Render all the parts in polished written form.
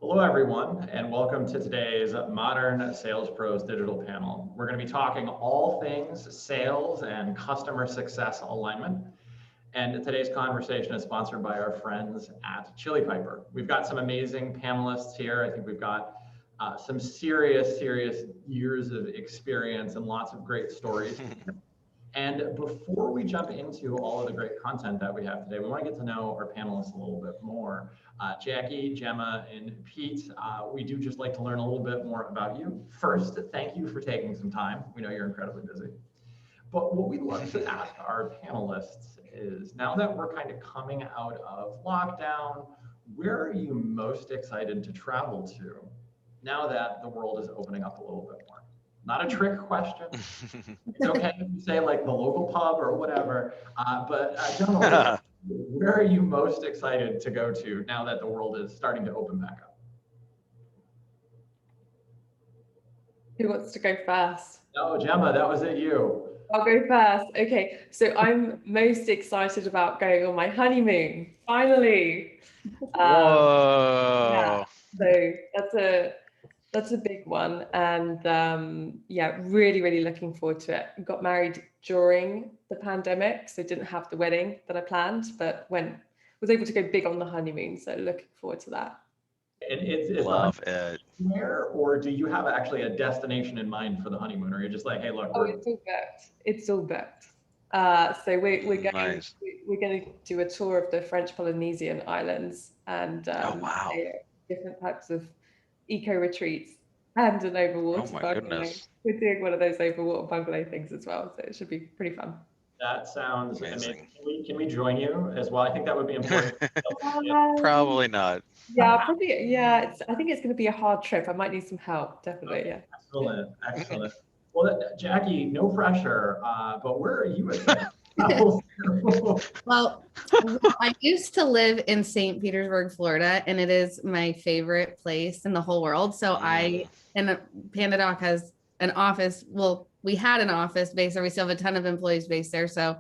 Hello, everyone, and welcome to today's Modern Sales Pros Digital Panel. We're going to be talking all things sales and customer success alignment. And today's conversation is sponsored by our friends at Chili Piper. We've got some amazing panelists here. I think we've got some serious years of experience and lots of great stories. And before we jump into all of the great content that we have today, we want to get to know our panelists a little bit more. Jackie, Gemma, and Pete, we do just like to learn a little bit more about you. First, thank you for taking some time. We know you're incredibly busy. But what we'd love to ask our panelists is, now that we're kind of coming out of lockdown, where are you most excited to travel to now that the world is opening up a little bit more? Not a trick question. It's okay if you say like the local pub or whatever, but generally, where are you most excited to go to now that the world is starting to open back up? Who wants to go first? No, Gemma, that was it, you. I'll go first. Okay, so I'm most excited about going on my honeymoon, finally. Whoa. Yeah, so that's a big one, and yeah, really looking forward to it. Got married during the pandemic, so didn't have the wedding that I planned, but was able to go big on the honeymoon, so looking forward to that. And it's Love it. Where, or do you have actually a destination in mind for the honeymoon, or you're just like, hey, look, it's all booked. It's all booked. So we're going to do a tour of the French Polynesian islands and Oh, wow. different types of eco retreats and an overwater my bungalow. goodness. We're doing one of those overwater bungalow things as well, so it should be pretty fun. That sounds Amazing. Can we join you as well? I think that would be important. Probably not. Yeah, probably. Yeah, I think it's going to be a hard trip. I might need some help, definitely. Okay, Yeah. excellent. Well, Jackie, no pressure, but where are you at? Well, I used to live in St. Petersburg, Florida, and it is my favorite place in the whole world. So and PandaDoc has an office. Well, we had an office based there. We still have a ton of employees based there. So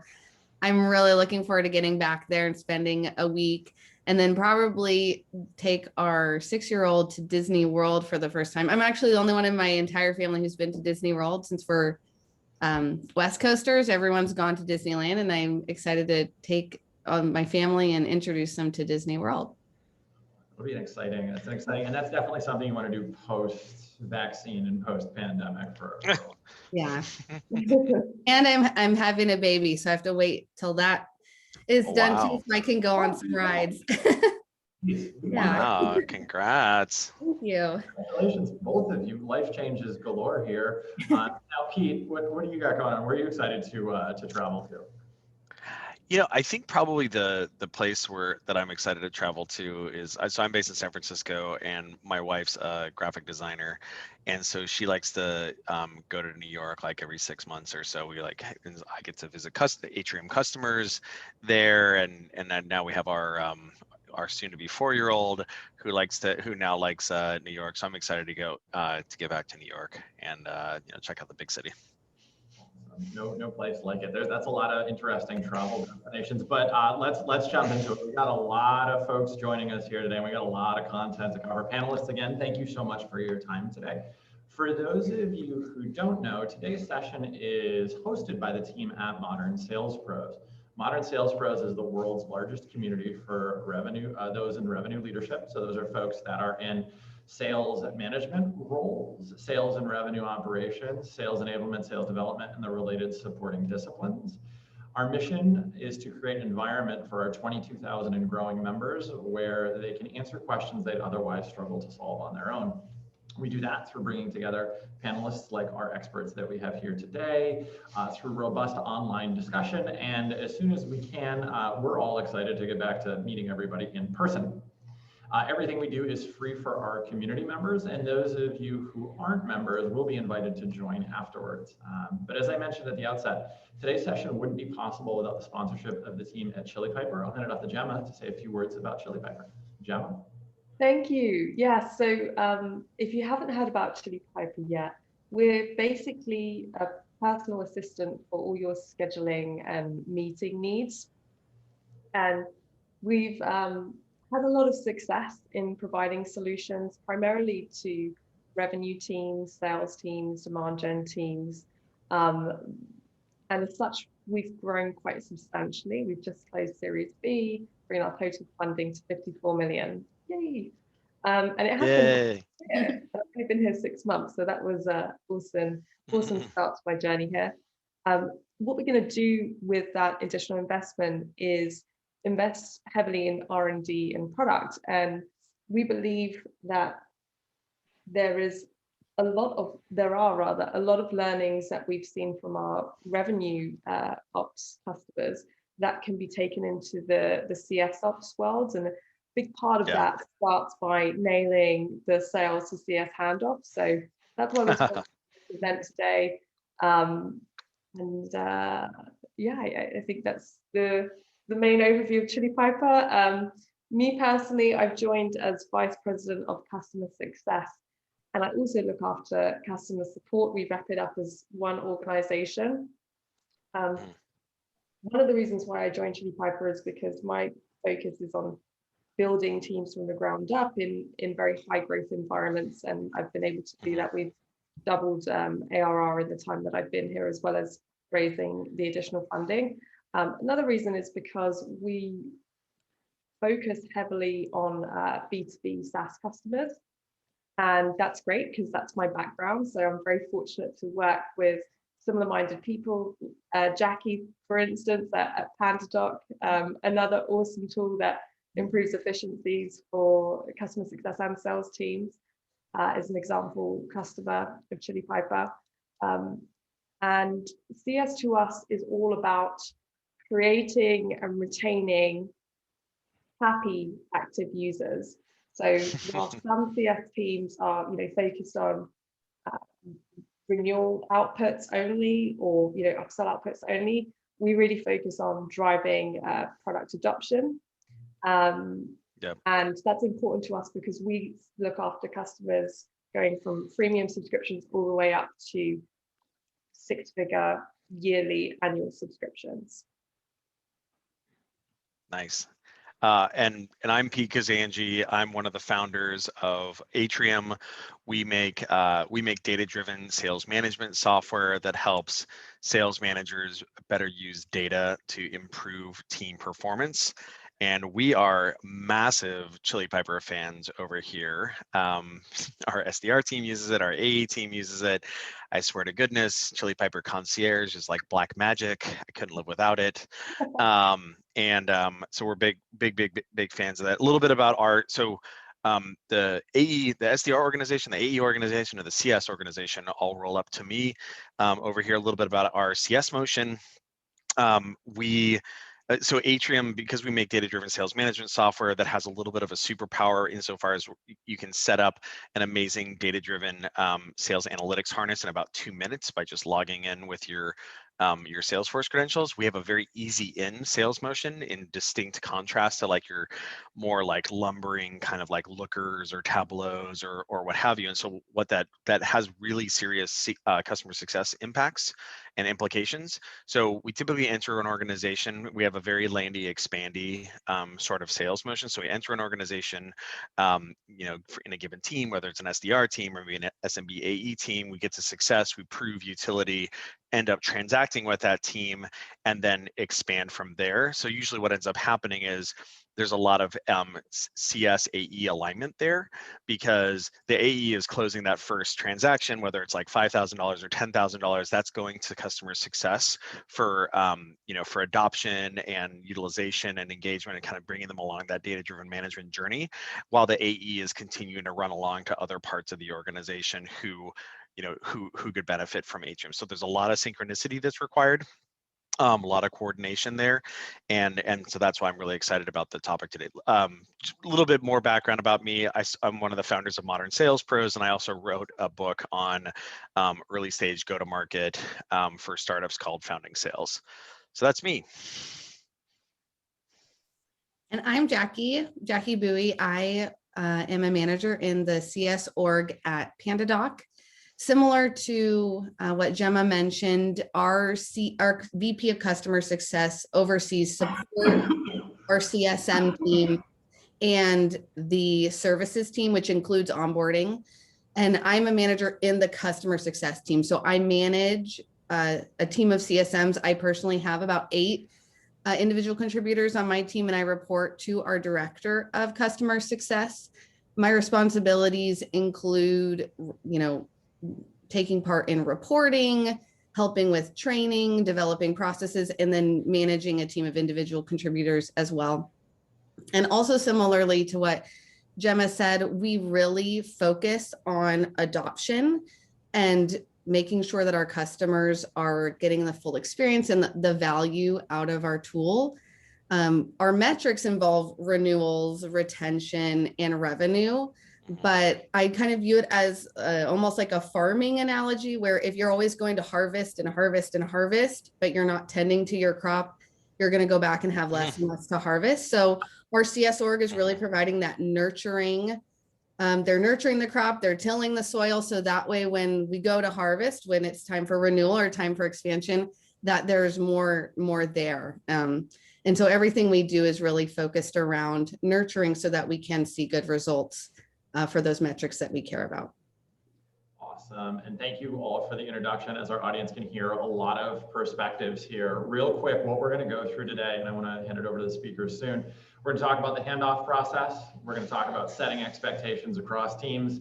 I'm really looking forward to getting back there and spending a week, and then probably take our 6-year-old to Disney World for the first time. I'm actually the only one in my entire family who's been to Disney World since we're West Coasters. Everyone's gone to Disneyland, and I'm excited to take my family and introduce them to Disney World. It'll be exciting. It's exciting, and that's definitely something you want to do post-vaccine and post-pandemic for. Yeah. And I'm having a baby, so I have to wait till that is done too, so I can go on some rides. Yeah. Wow, congrats. Thank you. Congratulations, both of you. Life changes galore here. Now, Pete, what do you got going on? Where are you excited to travel to? I think probably the place that I'm excited to travel to is, so I'm based in San Francisco, and my wife's a graphic designer, and so she likes to go to New York like every 6 months or so. I get to visit Atrium customers there, and then now we have our soon-to-be 4-year-old who now likes New York. So I'm excited to go to get back to New York and check out the big city. No place like it. That's a lot of interesting travel destinations, but let's jump into it. We got a lot of folks joining us here today, and we got a lot of content to cover. Panelists, again, thank you so much for your time today. For those of you who don't know, today's session is hosted by the team at Modern Sales Pros. Modern Sales Pros is the world's largest community for those in revenue leadership. So those are folks that are in sales management roles, sales and revenue operations, sales enablement, sales development, and the related supporting disciplines. Our mission is to create an environment for our 22,000 and growing members where they can answer questions they'd otherwise struggle to solve on their own. We do that through bringing together panelists like our experts that we have here today, through robust online discussion, and as soon as we can, we're all excited to get back to meeting everybody in person. Everything we do is free for our community members, and those of you who aren't members will be invited to join afterwards. But as I mentioned at the outset, today's session wouldn't be possible without the sponsorship of the team at Chili Piper. I'll hand it off to Gemma to say a few words about Chili Piper. Gemma? Thank you. Yeah, so if you haven't heard about Chili Piper yet, we're basically a personal assistant for all your scheduling and meeting needs. And we've had a lot of success in providing solutions primarily to revenue teams, sales teams, demand gen teams. And as such, we've grown quite substantially. We've just closed Series B, bringing our total funding to 54 million. Yay! And it has been, I've only been here 6 months, so that was awesome start to my journey here. What we're going to do with that additional investment is invest heavily in R&D and product. And we believe that there are a lot of learnings that we've seen from our revenue ops customers that can be taken into the CS ops world. And a big part of that starts by nailing the sales to CS handoff. So that's why we're talking about this event today. I think that's the main overview of Chili Piper. Me personally, I've joined as Vice President of Customer Success, and I also look after customer support. We wrap it up as one organization. One of the reasons why I joined Chili Piper is because my focus is on building teams from the ground up in very high growth environments, and I've been able to do that. We've doubled ARR in the time that I've been here, as well as raising the additional funding. Another reason is because we focus heavily on B2B SaaS customers, and that's great because that's my background. So I'm very fortunate to work with similar-minded people. Jackie, for instance, at PandaDoc, another awesome tool that improves efficiencies for customer success and sales teams, is an example customer of Chili Piper. And CS to us is all about creating and retaining happy active users. So while some CS teams are focused on renewal outputs only, or upsell outputs only, we really focus on driving product adoption. And that's important to us because we look after customers going from freemium subscriptions all the way up to 6-figure yearly annual subscriptions. Nice. And I'm Pete Kazanji. I'm one of the founders of Atrium. We make data-driven sales management software that helps sales managers better use data to improve team performance. And we are massive Chili Piper fans over here. Our SDR team uses it, our AE team uses it. I swear to goodness, Chili Piper Concierge is like black magic. I couldn't live without it. So we're big fans of that. A little bit about the SDR organization, the AE organization, or the CS organization all roll up to me. Over here, a little bit about our CS motion. So Atrium, because we make data-driven sales management software, that has a little bit of a superpower insofar as you can set up an amazing data-driven sales analytics harness in about 2 minutes by just logging in with your Salesforce credentials. We have a very easy in sales motion in distinct contrast to like your more like lumbering kind of like Lookers or Tableaus or what have you. And so what that has really serious customer success impacts and implications. So we typically enter an organization. We have a very landy, expandy sort of sales motion. So we enter an organization, in a given team, whether it's an SDR team or maybe an SMB AE team. We get to success. We prove utility, end up transacting with that team, and then expand from there. So usually what ends up happening is there's a lot of CS AE alignment there, because the AE is closing that first transaction, whether it's like $5,000 or $10,000, that's going to customer success for for adoption and utilization and engagement, and kind of bringing them along that data-driven management journey, while the AE is continuing to run along to other parts of the organization who could benefit from Atrium. So there's a lot of synchronicity that's required, a lot of coordination there, and so that's why I'm really excited about the topic today. Just a little bit more background about me. I'm one of the founders of Modern Sales Pros, and I also wrote a book on early stage go-to-market for startups called Founding Sales. So that's me. And I'm Jackie Bowie. I am a manager in the CS org at PandaDoc. Similar to what Gemma mentioned, our VP of Customer Success oversees support our CSM team and the services team, which includes onboarding. And I'm a manager in the customer success team. So I manage a team of CSMs. I personally have about 8 individual contributors on my team, and I report to our director of customer success. My responsibilities include, taking part in reporting, helping with training, developing processes, and then managing a team of individual contributors as well. And also similarly to what Gemma said, we really focus on adoption and making sure that our customers are getting the full experience and the value out of our tool. Our metrics involve renewals, retention, and revenue, but I kind of view it as almost like a farming analogy, where if you're always going to harvest and harvest and harvest, but you're not tending to your crop, you're going to go back and have less and less to harvest. So our CS org is really providing that nurturing. They're nurturing the crop, they're tilling the soil, so that way when we go to harvest, when it's time for renewal or time for expansion, that there's more there. And so everything we do is really focused around nurturing so that we can see good results for those metrics that we care about. Awesome. And thank you all for the introduction. As our audience can hear, a lot of perspectives here. Real quick, what we're going to go through today, and I want to hand it over to the speakers soon. We're going to talk about the handoff process. We're going to talk about setting expectations across teams,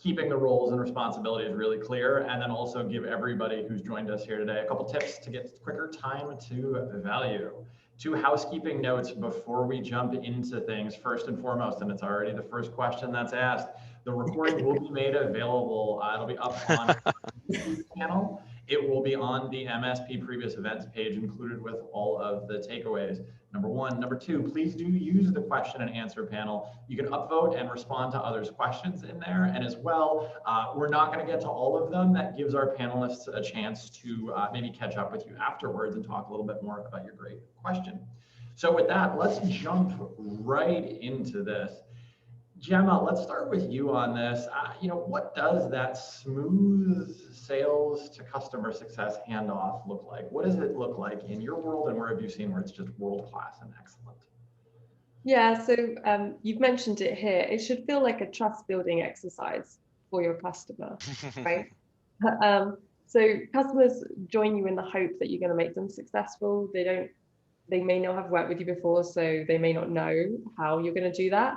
keeping the roles and responsibilities really clear, and then also give everybody who's joined us here today a couple tips to get quicker time to value. 2 housekeeping notes before we jump into things. First and foremost, and it's already the first question that's asked, the recording will be made available. It'll be up on the YouTube channel. It will be on the MSP previous events page, included with all of the takeaways. Number 1. Number 2, please do use the question and answer panel. You can upvote and respond to others' questions in there. And as well, we're not going to get to all of them. That gives our panelists a chance to maybe catch up with you afterwards and talk a little bit more about your great question. So with that, let's jump right into this. Gemma, let's start with you on this. What does that smooth sales to customer success handoff look like? What does it look like in your world, and where have you seen where it's just world-class and excellent? Yeah, so you've mentioned it here. It should feel like a trust building exercise for your customer, right? So customers join you in the hope that you're going to make them successful. They may not have worked with you before, so they may not know how you're going to do that.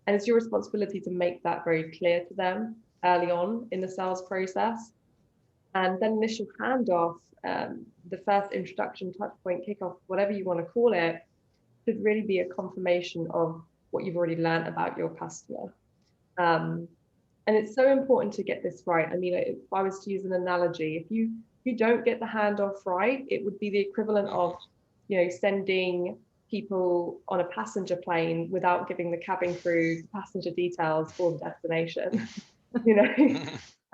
And it's your responsibility to make that very clear to them early on in the sales process. And then initial handoff, the first introduction, touch point, kickoff, whatever you want to call it, should really be a confirmation of what you've already learned about your customer. And it's so important to get this right. I mean, if I was to use an analogy, if you don't get the handoff right, it would be the equivalent of, sending people on a passenger plane without giving the cabin crew passenger details for the destination.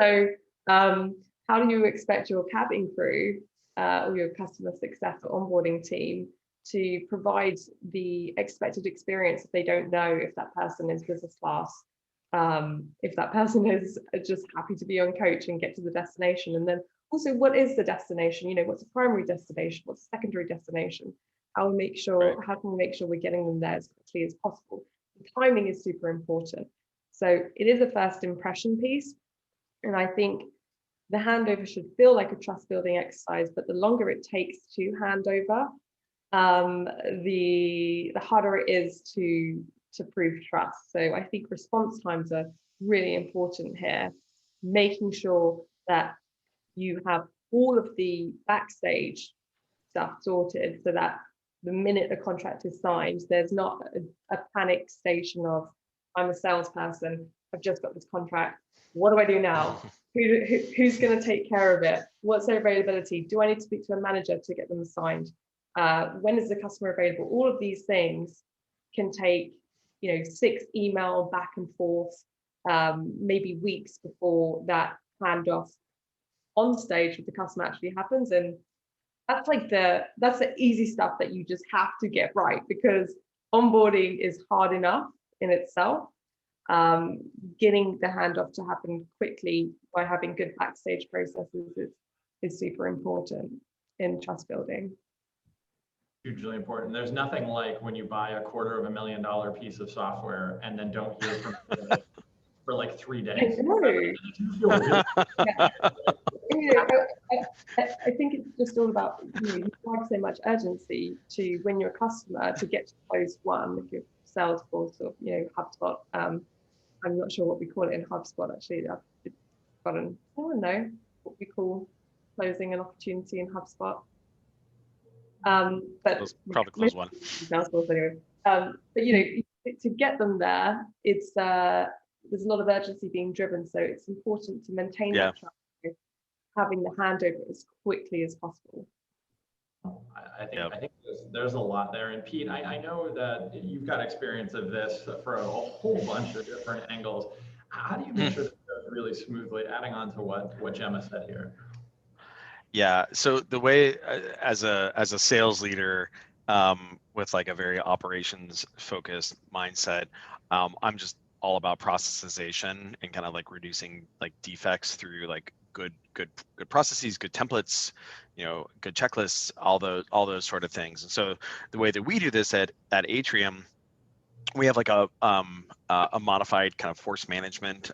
So how do you expect your cabin crew or your customer success or onboarding team to provide the expected experience if they don't know if that person is business class, if that person is just happy to be on coach and get to the destination? And then also, what is the destination? What's a primary destination? What's a secondary destination? How can we make sure we're getting them there as quickly as possible? The timing is super important. So it is a first impression piece. And I think the handover should feel like a trust building exercise, but the longer it takes to hand over, the harder it is to prove trust. So I think response times are really important here, making sure that you have all of the backstage stuff sorted so that the minute the contract is signed, there's not a panic station of, I'm a salesperson, I've just got this contract, what do I do now? Who's going to take care of it? What's their availability? Do I need to speak to a manager to get them signed? When is the customer available? All of these things can take 6 email back and forth, maybe weeks before that handoff on stage with the customer actually happens. And that's the easy stuff that you just have to get right, because onboarding is hard enough in itself. Getting the handoff to happen quickly by having good backstage processes is super important in trust building. hugely important. There's nothing like when you buy a $250,000 piece of software and then don't hear from it for like 3 days. I know. You feel really Yeah. You know, I think it's just all about, you have so much urgency to when you're a customer to get to close one, if you're Salesforce or, HubSpot. I'm not sure what we call it in HubSpot, actually. I've forgotten. I don't know what we call closing an opportunity in HubSpot. But probably close one. Salesforce anyway. But to get them there, it's there's a lot of urgency being driven, so it's important to maintain that traffic, having the handover as quickly as possible. I think there's a lot there. And Pete, I know that you've got experience of this for a whole bunch of different angles. How do you make sure that it goes really smoothly, adding on to what Gemma said here? Yeah, so the way as a sales leader with like a very operations focused mindset, I'm just all about processization and kind of like reducing like defects through like good processes, good templates, good checklists, all those sort of things. And so the way that we do this at Atrium, we have like a modified kind of force management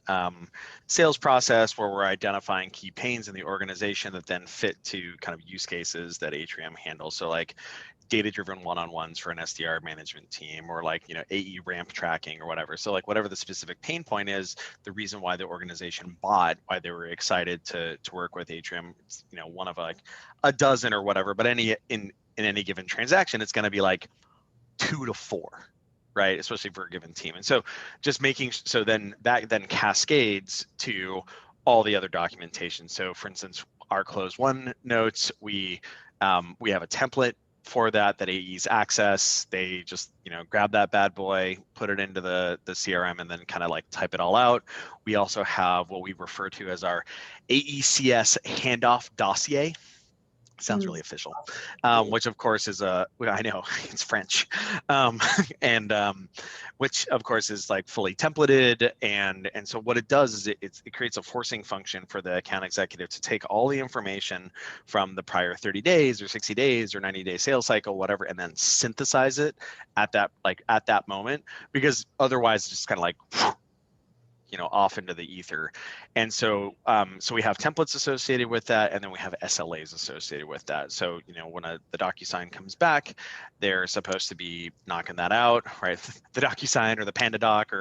sales process where we're identifying key pains in the organization that then fit to kind of use cases that Atrium handles. So like data-driven one-on-ones for an SDR management team, or like, AE ramp tracking or whatever. So like whatever the specific pain point is, the reason why the organization bought, why they were excited to work with Atrium, it's, one of like a dozen or whatever, but in any given transaction, it's going to be like 2 to 4. Right, especially for a given team. And so just making, so then that then cascades to all the other documentation. So for instance, our close one notes, we have a template for that AEs access. They just, grab that bad boy, put it into the CRM, and then kind of like type it all out. We also have what we refer to as our AECS handoff dossier. Sounds really official, which of course is I know it's French, and which of course is like fully templated, and so what it does is it creates a forcing function for the account executive to take all the information from the prior 30 days or 60 days or 90-day sales cycle, whatever, and then synthesize it at that moment, because otherwise it's just kind of like off into the ether. And so so we have templates associated with that, and then we have SLAs associated with that. So when the DocuSign comes back, they're supposed to be knocking that out, right? The DocuSign or the PandaDoc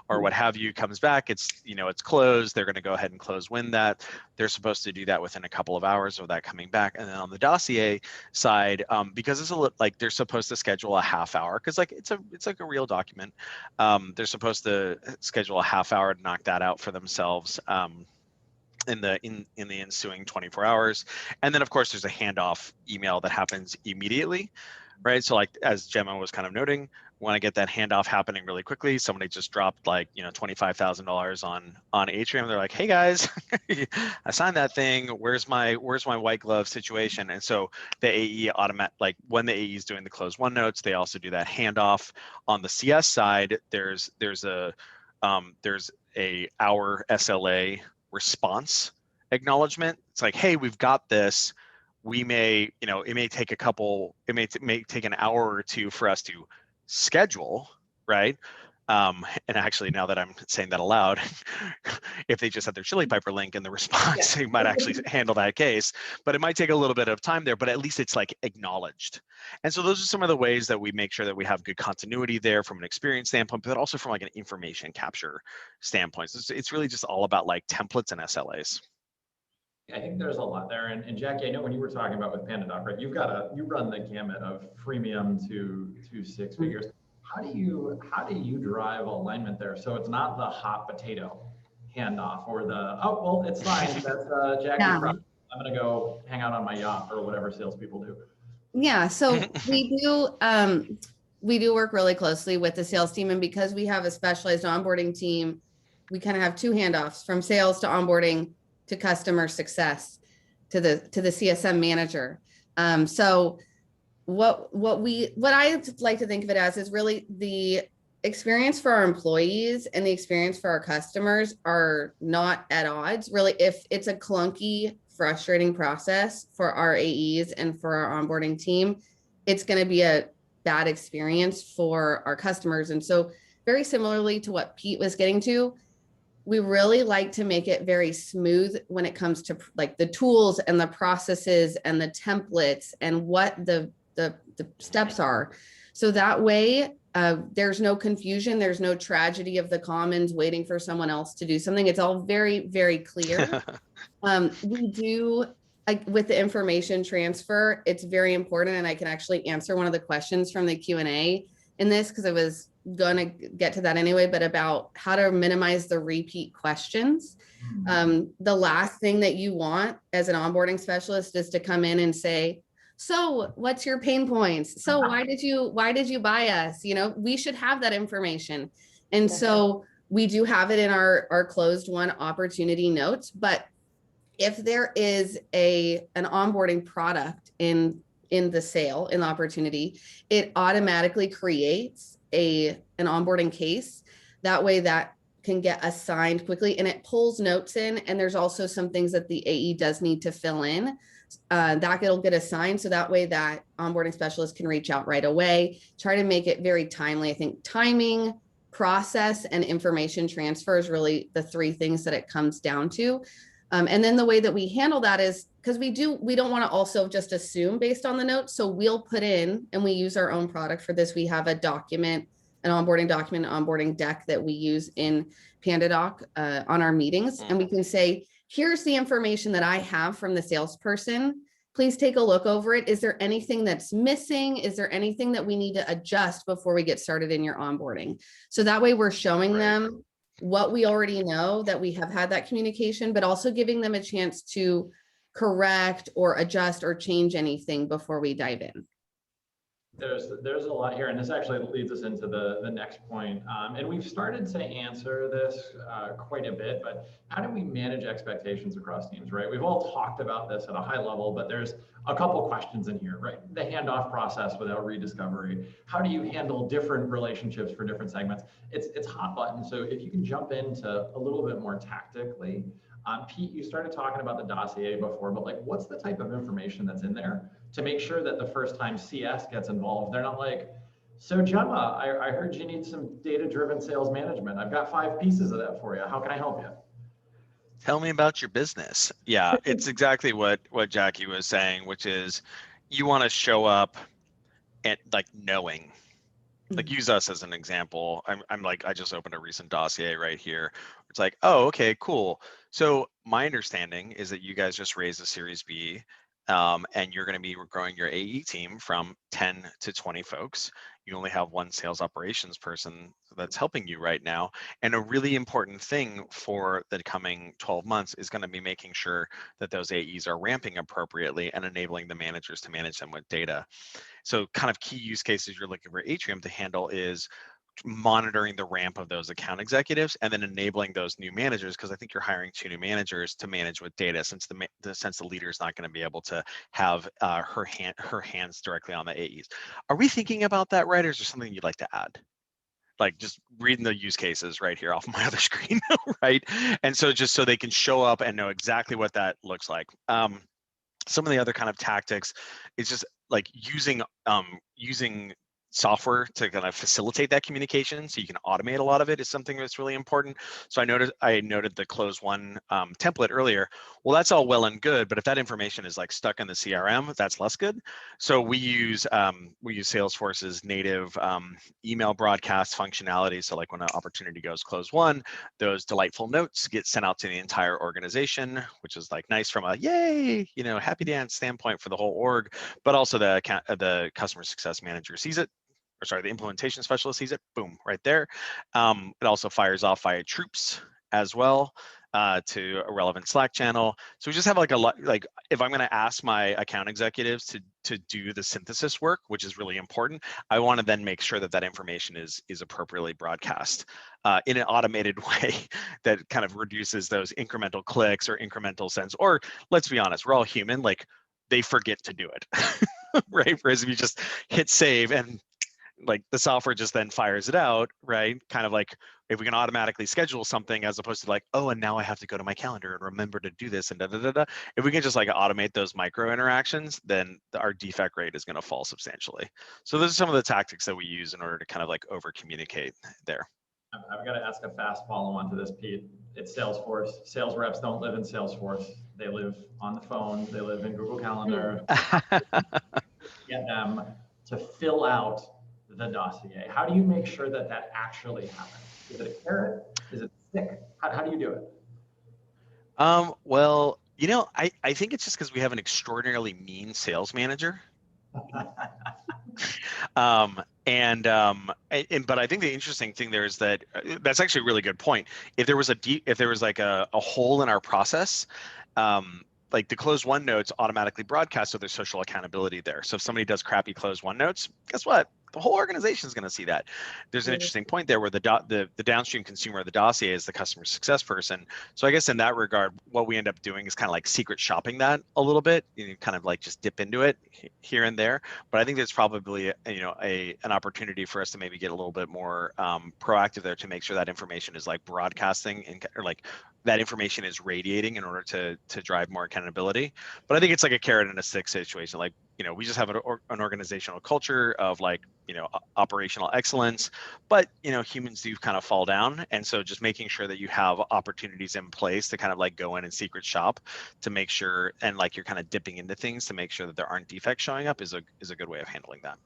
or what have you comes back, it's it's closed. They're going to go ahead and close when that. They're supposed to do that within a couple of hours of that coming back. And then on the dossier side, because it's like they're supposed to schedule a half hour, because like it's like a real document. They're supposed to schedule a half hour to knock that out for themselves in the ensuing 24 hours. And then of course there's a handoff email that happens immediately, right? So like as Gemma was kind of noting, want to get that handoff happening really quickly. Somebody just dropped like $25,000 on Atrium. They're like, hey guys, I signed that thing. Where's my white glove situation? And so the AE like when the AE is doing the close one notes, they also do that handoff. On the CS side, there's our SLA response acknowledgement. It's like, hey, we've got this. We may, it may take may take an hour or two for us to schedule, right? And actually, now that I'm saying that aloud, if they just had their Chili Piper link in the response, they might actually handle that case. But it might take a little bit of time there, but at least it's like acknowledged. And so those are some of the ways that we make sure that we have good continuity there from an experience standpoint, but also from like an information capture standpoint. So it's really just all about like templates and SLAs. I think there's a lot there. And Jackie, I know when you were talking about with PandaDoc, right, you run the gamut of freemium to 6 figures. How do you drive alignment there? So it's not the hot potato handoff or the, oh, well, it's fine. That's Jackie's problem. I'm going to go hang out on my yacht or whatever salespeople do. Yeah. So we do work really closely with the sales team. And because we have a specialized onboarding team, we kind of have 2 handoffs from sales to onboarding to customer success to the CSM manager. So what I like to think of it as is really the experience for our employees and the experience for our customers are not at odds. Really, if it's a clunky, frustrating process for our AEs and for our onboarding team, it's going to be a bad experience for our customers. And so very similarly to what Pete was getting to, we really like to make it very smooth when it comes to like the tools and the processes and the templates and what the steps are. So that way there's no confusion. There's no tragedy of the commons waiting for someone else to do something. It's all very, very clear. We do, like with the information transfer, it's very important. And I can actually answer one of the questions from the Q&A in this, because I was going to get to that anyway, but about how to minimize the repeat questions. The last thing that you want as an onboarding specialist is to come in and say, so what's your pain points? So why did you buy us? You know, we should have that information. And so we do have it in our closed one opportunity notes, but if there is an onboarding product in the sale, in the opportunity, it automatically creates an onboarding case. That way that can get assigned quickly, and it pulls notes in. And there's also some things that the AE does need to fill in that it'll get assigned. So that way that onboarding specialist can reach out right away, try to make it very timely. I think timing, process, and information transfer is really the three things that it comes down to. And then the way that we handle that is because we don't want to also just assume based on the notes. So we'll put in, and we use our own product for this. We have a document, an onboarding document, onboarding deck that we use in PandaDoc on our meetings. And we can say, here's the information that I have from the salesperson. Please take a look over it. Is there anything that's missing? Is there anything that we need to adjust before we get started in your onboarding? So that way we're showing them what we already know, that we have had that communication, but also giving them a chance to correct or adjust or change anything before we dive in. There's a lot here, and this actually leads us into the next point. And we've started to answer this quite a bit, but how do we manage expectations across teams, right? We've all talked about this at a high level, but there's a couple questions in here, right? The handoff process without rediscovery. How do you handle different relationships for different segments? It's hot button. So if you can jump into a little bit more tactically. Pete, you started talking about the dossier before, but like, what's the type of information that's in there to make sure that the first time CS gets involved, they're not like, so Gemma, I heard you need some data-driven sales management. I've got 5 pieces of that for you. How can I help you? Tell me about your business. Yeah, it's exactly what Jackie was saying, which is you want to show up and like knowing. Like use us as an example. I'm like, I just opened a recent dossier right here. It's like, oh, okay, cool. So my understanding is that you guys just raised a Series B, and you're going to be growing your AE team from 10 to 20 folks. You only have one sales operations person that's helping you right now. And a really important thing for the coming 12 months is going to be making sure that those AEs are ramping appropriately and enabling the managers to manage them with data. So kind of key use cases you're looking for Atrium to handle is monitoring the ramp of those account executives and then enabling those new managers, because I think you're hiring 2 new managers to manage with data, since the leader is not going to be able to have her hands directly on the AEs. Are we thinking about that right, or is there something you'd like to add? Like just reading the use cases right here off my other screen, right? And so just so they can show up and know exactly what that looks like. Some of the other kind of tactics is just like using software to kind of facilitate that communication, so you can automate a lot of it is something that's really important. So I noted the close one template earlier. Well, that's all well and good, but if that information is like stuck in the CRM, that's less good. So we use Salesforce's native email broadcast functionality. So like when an opportunity goes close one, those delightful notes get sent out to the entire organization, which is like nice from a yay, happy dance standpoint for the whole org, but also the customer success manager sees it. Or sorry, the implementation specialist sees it, boom, right there. It also fires off via troops as well to a relevant Slack channel. So we just have like a lot, like if I'm gonna ask my account executives to do the synthesis work, which is really important, I wanna then make sure that that information is appropriately broadcast in an automated way that kind of reduces those incremental clicks or incremental sends, or let's be honest, we're all human, like they forget to do it, right? Whereas if you just hit save and like the software just then fires it out, right? Kind of like if we can automatically schedule something as opposed to like, oh, and now I have to go to my calendar and remember to do this and da da da da. If we can just like automate those micro interactions, then our defect rate is going to fall substantially. So those are some of the tactics that we use in order to kind of like over communicate there. I've got to ask a fast follow-on to this, Pete. It's Salesforce. Sales reps don't live in Salesforce. They live on the phone. They live in Google Calendar. Get them to fill out the dossier. How do you make sure that that actually happens? Is it a carrot? Is it a stick? How do you do it? Well, you know, I think it's just because we have an extraordinarily mean sales manager. But I think the interesting thing there is that that's actually a really good point. If there was like a hole in our process, like the closed one notes automatically broadcast, so there's social accountability there. So if somebody does crappy closed one notes, guess what? The whole organization is going to see that. There's an interesting point there where the downstream consumer of the dossier is the customer success person. So I guess in that regard, what we end up doing is kind of like secret shopping that a little bit. You kind of like just dip into it here and there. But I think there's probably an opportunity for us to maybe get a little bit more proactive there to make sure that information is like broadcasting or like that information is radiating in order to drive more accountability. But I think it's like a carrot and a stick situation. Like, we just have an organizational culture of like, operational excellence, but, humans do kind of fall down. And so just making sure that you have opportunities in place to kind of like go in and secret shop to make sure, and like you're kind of dipping into things to make sure that there aren't defects showing up is a good way of handling that.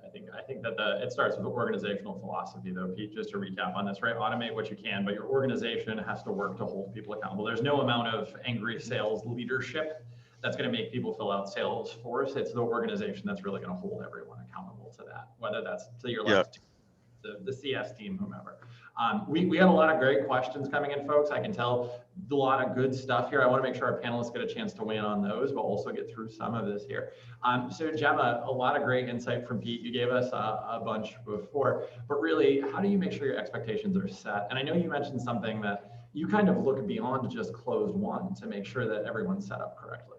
I think that it starts with organizational philosophy, though, Pete, just to recap on this, right? Automate what you can, but your organization has to work to hold people accountable. There's no amount of angry sales leadership that's going to make people fill out Salesforce. It's the organization that's really going to hold everyone accountable to that, whether that's to your left, the CS team, whomever. We had a lot of great questions coming in, folks. I can tell a lot of good stuff here. I want to make sure our panelists get a chance to weigh in on those, but also get through some of this here. So Gemma, a lot of great insight from Pete. You gave us a bunch before, but really, how do you make sure your expectations are set? And I know you mentioned something that you kind of look beyond just closed one to make sure that everyone's set up correctly.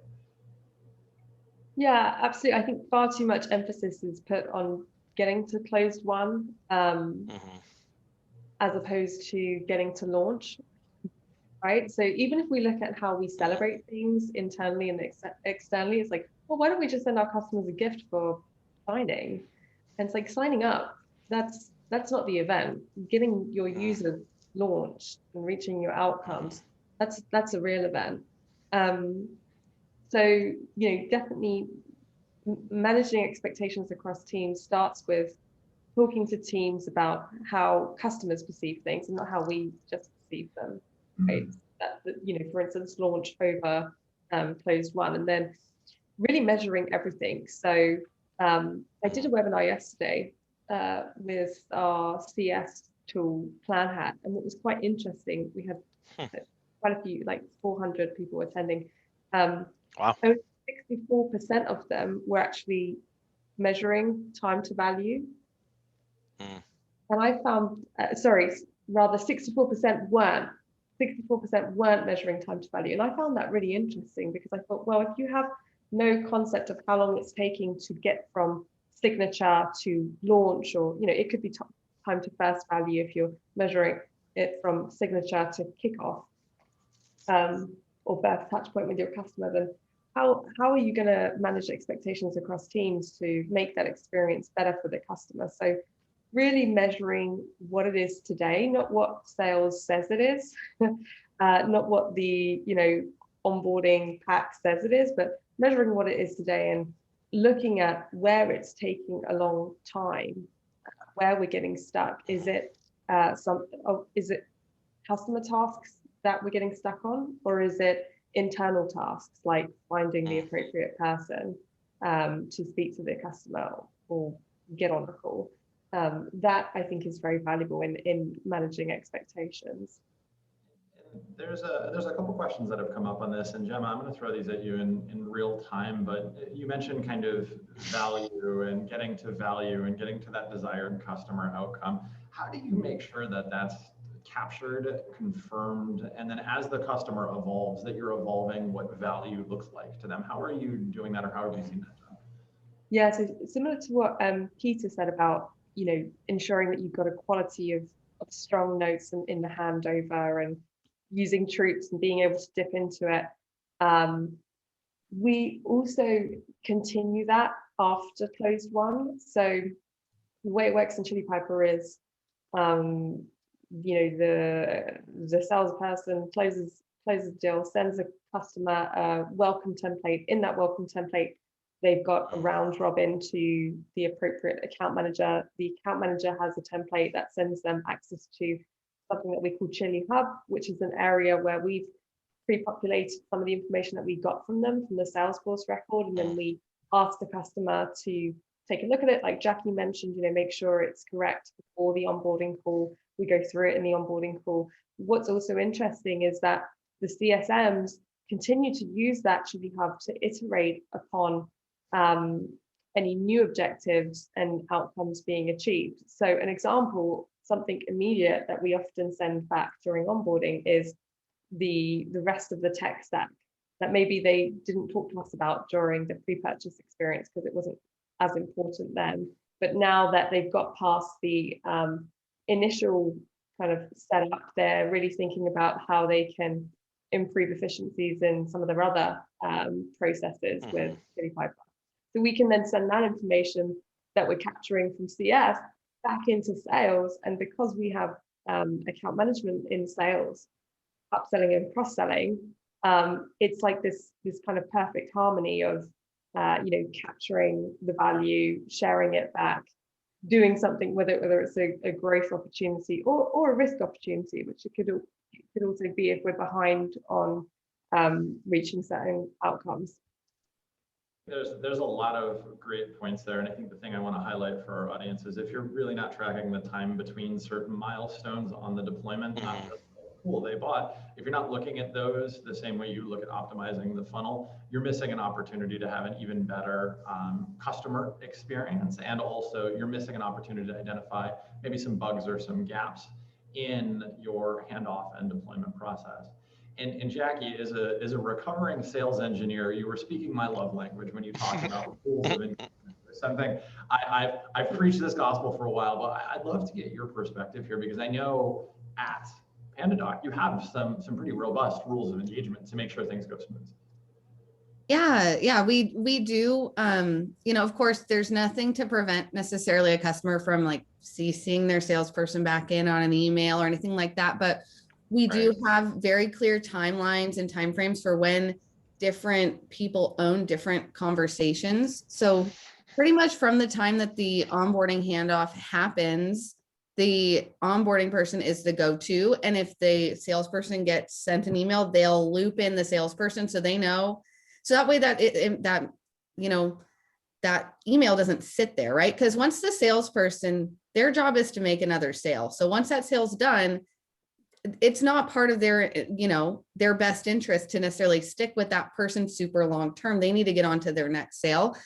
Yeah, absolutely. I think far too much emphasis is put on getting to closed one, as opposed to getting to launch, right? So even if we look at how we celebrate things internally and externally, it's like, well, why don't we just send our customers a gift for signing? And it's like signing up, that's not the event. Getting your users launched and reaching your outcomes, that's a real event. So, definitely managing expectations across teams starts with talking to teams about how customers perceive things and not how we just perceive them, right? That, for instance, launch over closed one, and then really measuring everything. So I did a webinar yesterday with our CS tool PlanHat, and it was quite interesting. We had quite a few, like 400 people attending. Wow. 64% of them were actually measuring time to value. And I found, 64% weren't. 64% weren't measuring time to value. And I found that really interesting because I thought, well, if you have no concept of how long it's taking to get from signature to launch, or, it could be time to first value if you're measuring it from signature to kickoff, or first touch point with your customer, then how are you going to manage expectations across teams to make that experience better for the customer? So really measuring what it is today, not what sales says it is, not what the onboarding pack says it is, but measuring what it is today and looking at where it's taking a long time, where we're getting stuck. Is it is it customer tasks that we're getting stuck on, or is it internal tasks like finding the appropriate person to speak to the customer or get on a call? That I think is very valuable in managing expectations. There's a couple questions that have come up on this, and Gemma, I'm going to throw these at you in real time, but you mentioned kind of value and getting to value and getting to that desired customer outcome. How do you make sure that that's captured, confirmed, and then as the customer evolves, that you're evolving what value looks like to them? How are you doing that, or how have you seen that done? Yeah, so similar to what Peter said about, ensuring that you've got a quality of strong notes in the handover and using troops and being able to dip into it. We also continue that after closed one. So the way it works in Chili Piper is, the salesperson closes the deal, sends a customer a welcome template. In that welcome template, they've got a round robin to the appropriate account manager. The account manager has a template that sends them access to something that we call Chili Hub, which is an area where we've pre-populated some of the information that we got from them from the Salesforce record, and then we ask the customer to take a look at it, like Jackie mentioned, make sure it's correct before the onboarding call. We go through it in the onboarding call. What's also interesting is that the CSMs continue to use that Chili Hub to iterate upon any new objectives and outcomes being achieved. So an example, something immediate that we often send back during onboarding is the rest of the tech stack that maybe they didn't talk to us about during the pre-purchase experience because it wasn't as important then. But now that they've got past the initial kind of setup, they're really thinking about how they can improve efficiencies in some of their other processes with Chili Piper. So we can then send that information that we're capturing from CS back into sales. And because we have account management in sales, upselling and cross-selling, it's like this kind of perfect harmony of capturing the value, sharing it back, doing something with it, whether it's a growth opportunity or a risk opportunity, which it could also be if we're behind on reaching certain outcomes. There's a lot of great points there, and I think the thing I want to highlight for our audience is if you're really not tracking the time between certain milestones on the deployment, not just the tool they bought, if you're not looking at those the same way you look at optimizing the funnel, you're missing an opportunity to have an even better customer experience, and also you're missing an opportunity to identify maybe some bugs or some gaps in your handoff and deployment process. And Jackie, as a recovering sales engineer, you were speaking my love language when you talked about rules of engagement. Something I've preached this gospel for a while, but I'd love to get your perspective here because I know at PandaDoc you have some pretty robust rules of engagement to make sure things go smooth. Yeah, we do. Of course, there's nothing to prevent necessarily a customer from like CCing their salesperson back in on an email or anything like that, but we do have very clear timelines and timeframes for when different people own different conversations. So pretty much from the time that the onboarding handoff happens, the onboarding person is the go-to. And if the salesperson gets sent an email, they'll loop in the salesperson so they know. So that way that that email doesn't sit there, right? Because once the salesperson, their job is to make another sale. So once that sale's done, it's not part of their best interest to necessarily stick with that person super long term. They need to get on to their next sale.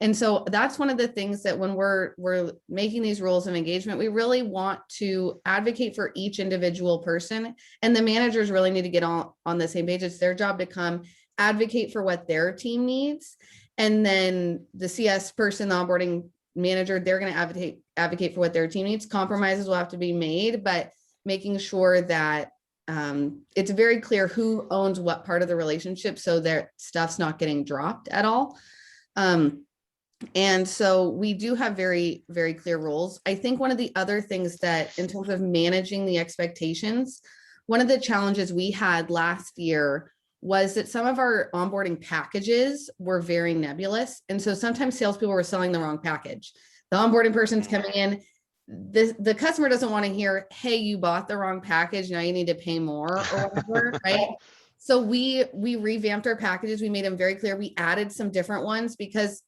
And so that's one of the things that when we're making these rules of engagement, we really want to advocate for each individual person, and the managers really need to get on the same page. It's their job to come advocate for what their team needs. And then the CS person, the onboarding manager, they're going to advocate for what their team needs. Compromises will have to be made, but making sure that it's very clear who owns what part of the relationship so that stuff's not getting dropped at all. And so we do have very, very clear rules. I think one of the other things that in terms of managing the expectations, one of the challenges we had last year was that some of our onboarding packages were very nebulous. And so sometimes salespeople were selling the wrong package. The onboarding person's coming in, the customer doesn't want to hear, hey, you bought the wrong package, now you need to pay more or whatever, right? So we revamped our packages. We made them very clear. We added some different ones because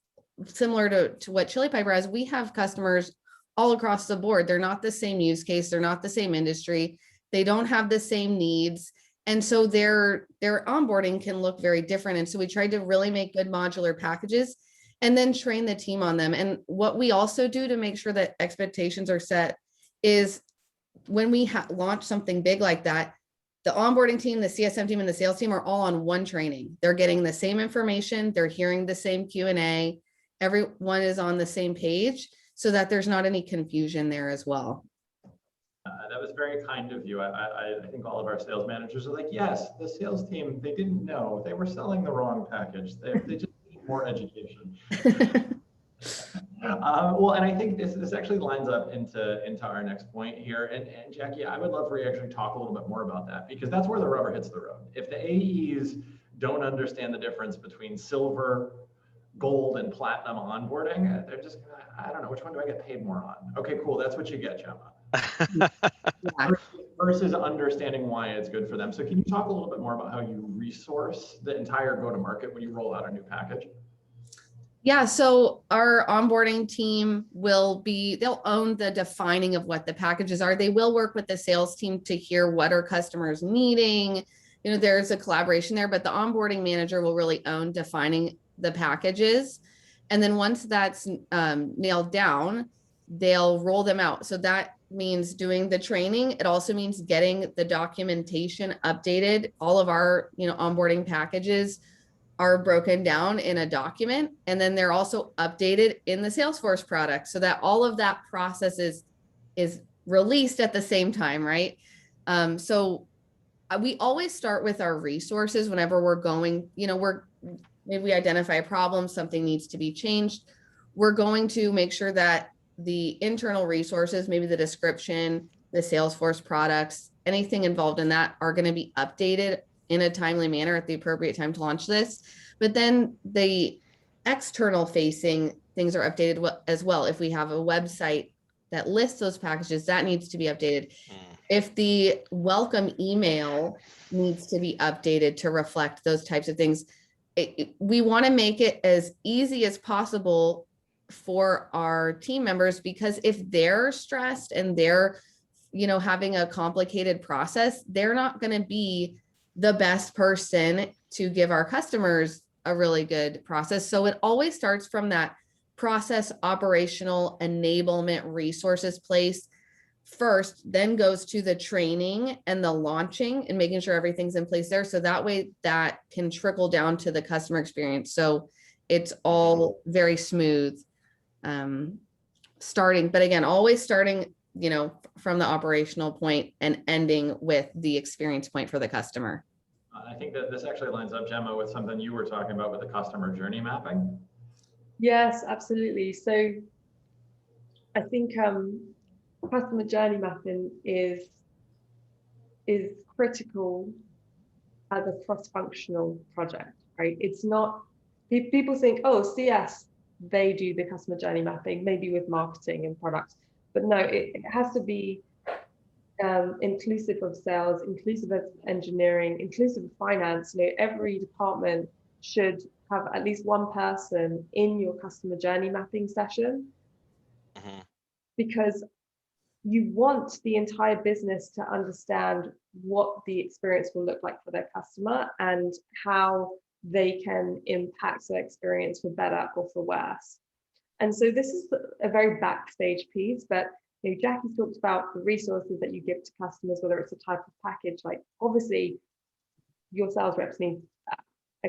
similar to what Chili Piper has, we have customers all across the board. They're not the same use case. They're not the same industry. They don't have the same needs. And so their onboarding can look very different. And so we tried to really make good modular packages and then train the team on them. And what we also do to make sure that expectations are set is when we launch something big like that, the onboarding team, the CSM team, and the sales team are all on one training. They're getting the same information. They're hearing the same Q&A. Everyone is on the same page so that there's not any confusion there as well. That was very kind of you. I think all of our sales managers are like, yes, the sales team, they didn't know. They were selling the wrong package. They just need more education. Well, and I think this actually lines up into our next point here. And Jackie, I would love for you to actually talk a little bit more about that, because that's where the rubber hits the road. If the AEs don't understand the difference between silver, gold, and platinum onboarding, they're just, I don't know, which one do I get paid more on? Okay, cool, that's what you get, Gemma. Yeah. Versus understanding why it's good for them. So can you talk a little bit more about how you resource the entire go-to-market when you roll out a new package? Yeah, so our onboarding team they'll own the defining of what the packages are. They will work with the sales team to hear what are customers needing. You know, there's a collaboration there, but the onboarding manager will really own defining the packages. And then once that's nailed down, they'll roll them out. So that means doing the training. It also means getting the documentation updated. All of our, onboarding packages are broken down in a document, and then they're also updated in the Salesforce product, so that all of that process is released at the same time, right? So we always start with our resources whenever we're going, maybe we identify a problem, something needs to be changed. We're going to make sure that the internal resources, maybe the description, the Salesforce products, anything involved in that are going to be updated in a timely manner at the appropriate time to launch this. But then the external facing things are updated as well. If we have a website that lists those packages, that needs to be updated. If the welcome email needs to be updated to reflect those types of things, we want to make it as easy as possible for our team members, because if they're stressed and they're, having a complicated process, they're not going to be the best person to give our customers a really good process. So it always starts from that process, operational enablement resources place first, then goes to the training and the launching and making sure everything's in place there. So that way that can trickle down to the customer experience. So it's all very smooth starting, but again, always starting, from the operational point and ending with the experience point for the customer. I think that this actually lines up, Gemma, with something you were talking about with the customer journey mapping. Yes, absolutely. So I think customer journey mapping is critical as a cross-functional project, right? It's not, people think, oh, CS, they do the customer journey mapping, maybe with marketing and products, but no, it has to be inclusive of sales, inclusive of engineering, inclusive of finance. Every department should have at least one person in your customer journey mapping session, because you want the entire business to understand what the experience will look like for their customer and how they can impact their experience for better or for worse. And so this is a very backstage piece, but Jackie talked about the resources that you give to customers, whether it's a type of package, like obviously your sales reps need that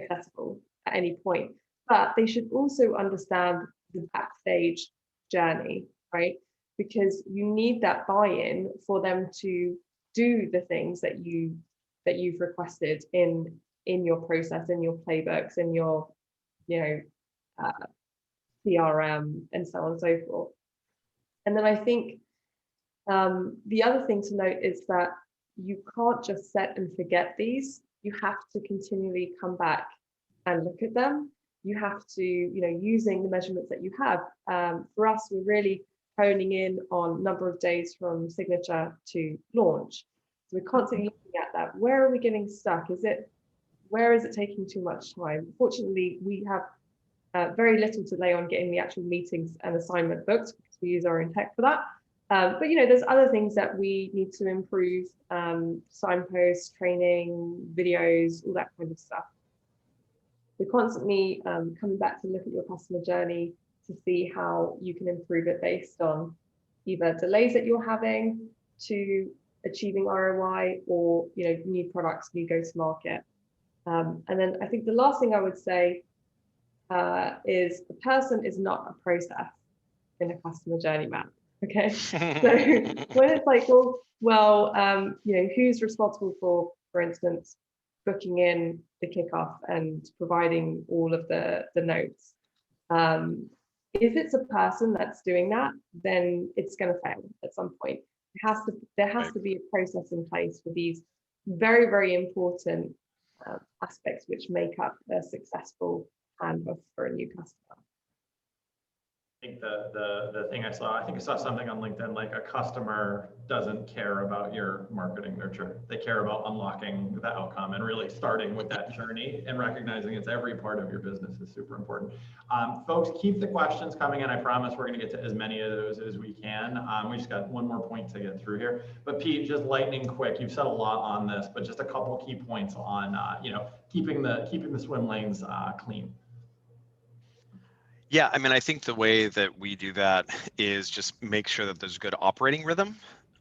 accessible at any point, but they should also understand the backstage journey, right? Because you need that buy-in for them to do the things that you've requested in your process, in your playbooks, in your CRM, and so on and so forth. And then I think the other thing to note is that you can't just set and forget these. You have to continually come back and look at them. You have to, using the measurements that you have. For us, we're really honing in on number of days from signature to launch. So we're constantly looking at that. Where are we getting stuck? Where is it taking too much time? Fortunately, we have very little delay on getting the actual meetings and assignment booked because we use our own tech for that. But there's other things that we need to improve, signposts, training, videos, all that kind of stuff. We're constantly coming back to look at your customer journey to see how you can improve it based on either delays that you're having to achieving ROI or new products, new go-to-market. And then I think the last thing I would say is the person is not a process in a customer journey map. Okay. So when it's like, well, you know, who's responsible for instance, booking in the kickoff and providing all of the notes? If it's a person that's doing that, then it's going to fail at some point. There has to be a process in place for these very, very important aspects which make up a successful handoff for a new customer. I think the thing I think I saw something on LinkedIn, like a customer doesn't care about your marketing nurture. They care about unlocking the outcome and really starting with that journey and recognizing it's every part of your business is super important. Folks, keep the questions coming in. I promise we're going to get to as many of those as we can. We just got one more point to get through here. But Pete, just lightning quick, you've said a lot on this, but just a couple key points on you know, keeping the swim lanes clean. Yeah, I mean, I think the way that we do that is just make sure that there's good operating rhythm,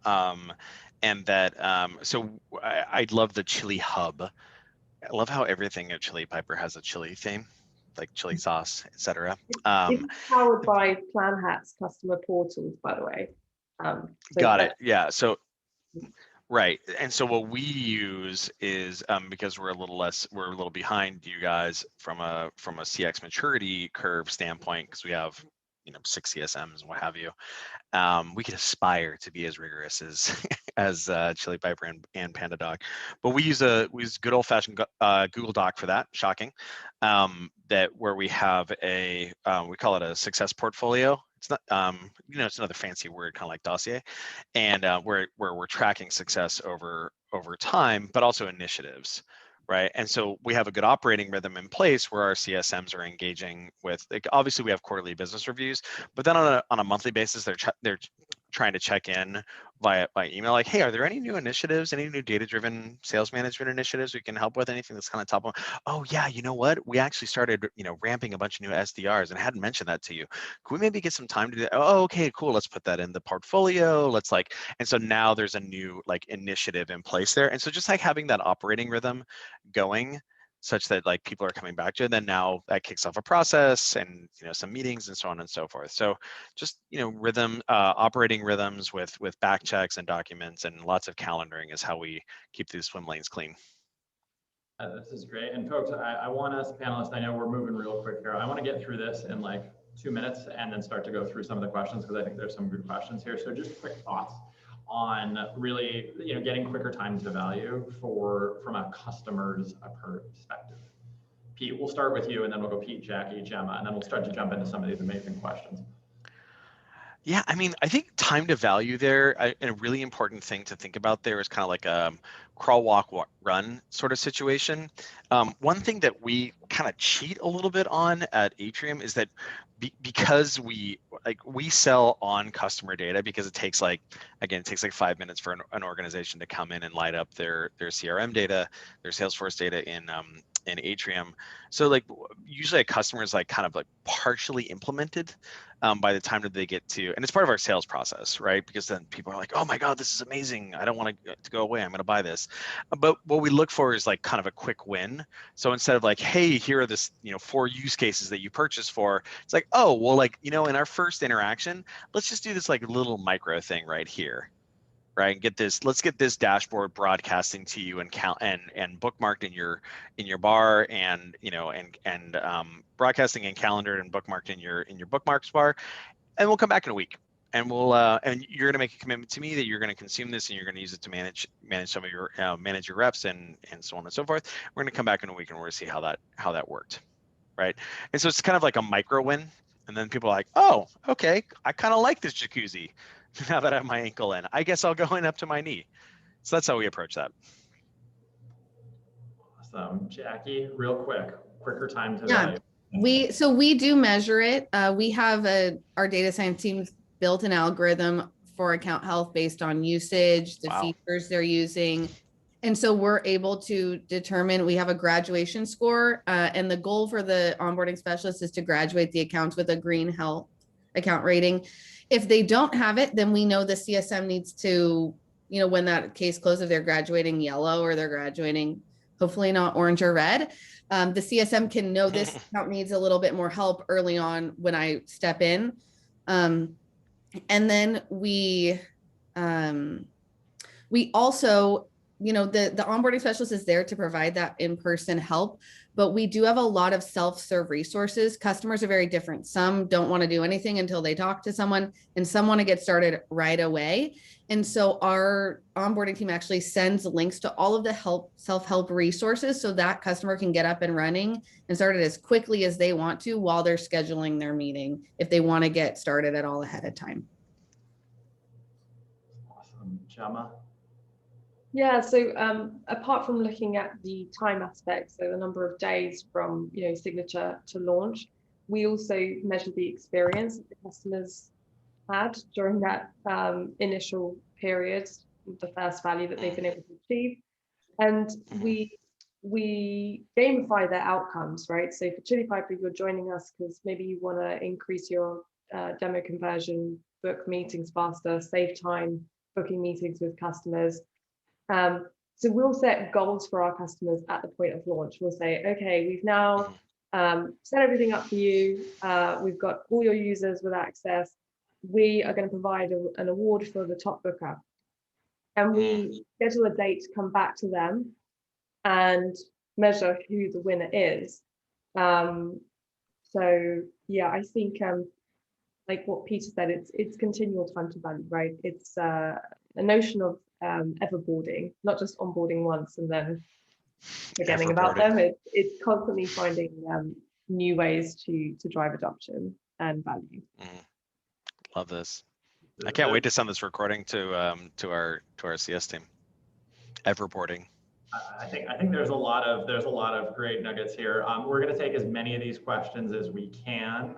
and that so I love the chili hub. I love how everything at Chili Piper has a chili theme, like chili sauce, etc. It's powered by Plan Hat's customer portals, by the way. So Got it. Yeah. So right. And so what we use is because we're a little behind you guys from a CX maturity curve standpoint, because we have 6 CSMs and what have you. We could aspire to be as rigorous as as Chili Piper and PandaDoc, but we use good old fashioned Google Doc for that. Shocking. That where we have we call it a success portfolio. It's not it's another fancy word, kind of like dossier, and where we're tracking success over time, but also initiatives. Right. And so we have a good operating rhythm in place where our CSMs are engaging with, like, obviously we have quarterly business reviews, but then on a monthly basis, they're trying to check in by email, like, hey, are there any new initiatives, any new data-driven sales management initiatives we can help with? Anything that's kind of top of, oh yeah, you know what? We actually started, ramping a bunch of new SDRs, and I hadn't mentioned that to you. Can we maybe get some time to do that? Oh, okay, cool. Let's put that in the portfolio. And so now there's a new initiative in place there. And so just like having that operating rhythm going such that people are coming back to it, and then now that kicks off a process and some meetings and so on and so forth. So just rhythm, operating rhythms with back checks and documents and lots of calendaring is how we keep these swim lanes clean. This is great. And folks, I want us panelists, I know we're moving real quick here. I want to get through this in 2 minutes and then start to go through some of the questions, because I think there's some good questions here. So just quick thoughts on really, getting quicker time to value from a customer's perspective. Pete, we'll start with you, and then we'll go Pete, Jackie, Gemma, and then we'll start to jump into some of these amazing questions. Yeah, I mean, I think time to value there, and a really important thing to think about there is kind of like a crawl, walk, run sort of situation. One thing that we kind of cheat a little bit on at Atrium is that because we sell on customer data, because it takes it takes 5 minutes for an organization to come in and light up their CRM data, their Salesforce data in Atrium. So usually a customer is partially implemented by the time that they get to, and it's part of our sales process, right? Because then people are like, oh my God, this is amazing. I don't want to go away. I'm going to buy this. But what we look for is kind of a quick win. So instead of hey, here are this, 4 use cases that you purchased for, it's oh, well, in our first interaction, let's just do this little micro thing right here. Right, and let's get this dashboard broadcasting to you and bookmarked in your bar, and broadcasting and calendared and bookmarked in your bookmarks bar, and we'll come back in a week, and we'll and you're going to make a commitment to me that you're going to consume this and you're going to use it to manage some of your manage your reps and so on and so forth. We're going to come back in a week and we're going to see how that worked, right? And so it's kind of like a micro win, and then people are like, oh, okay, I kind of like this jacuzzi. Now that I have my ankle in, I guess I'll go in up to my knee. So that's how we approach that. Awesome. Jackie, real quicker time to value. We do measure it. We have our data science teams built an algorithm for account health based on usage, the features they're using. And so we're able to determine, we have a graduation score, and the goal for the onboarding specialist is to graduate the accounts with a green health account rating. If they don't have it, then we know the CSM needs to, when that case closes, they're graduating yellow or they're graduating, hopefully not orange or red. The CSM can know this account needs a little bit more help early on when I step in. And then we also, the onboarding specialist is there to provide that in-person help, but we do have a lot of self-serve resources. Customers are very different. Some don't want to do anything until they talk to someone, and some want to get started right away. And so our onboarding team actually sends links to all of the self-help resources so that customer can get up and running and start it as quickly as they want to while they're scheduling their meeting, if they want to get started at all ahead of time. Awesome. Gemma? Yeah, so apart from looking at the time aspect, so the number of days from signature to launch, we also measure the experience that the customers had during that initial period, the first value that they've been able to achieve, and we gamify their outcomes, right? So for Chili Piper, you're joining us because maybe you want to increase your demo conversion, book meetings faster, save time booking meetings with customers. So we'll set goals for our customers at the point of launch. We'll say, okay, we've now set everything up for you. We've got all your users with access. We are going to provide an award for the top booker. And we schedule a date to come back to them and measure who the winner is. So yeah, I think like what Peter said, it's continual time to value, right? It's a notion of everboarding, not just onboarding once and then forgetting about them. It's constantly finding new ways to drive adoption and value. Love this. I can't wait to send this recording to our CS team. Everboarding. I think there's a lot of great nuggets here. We're going to take as many of these questions as we can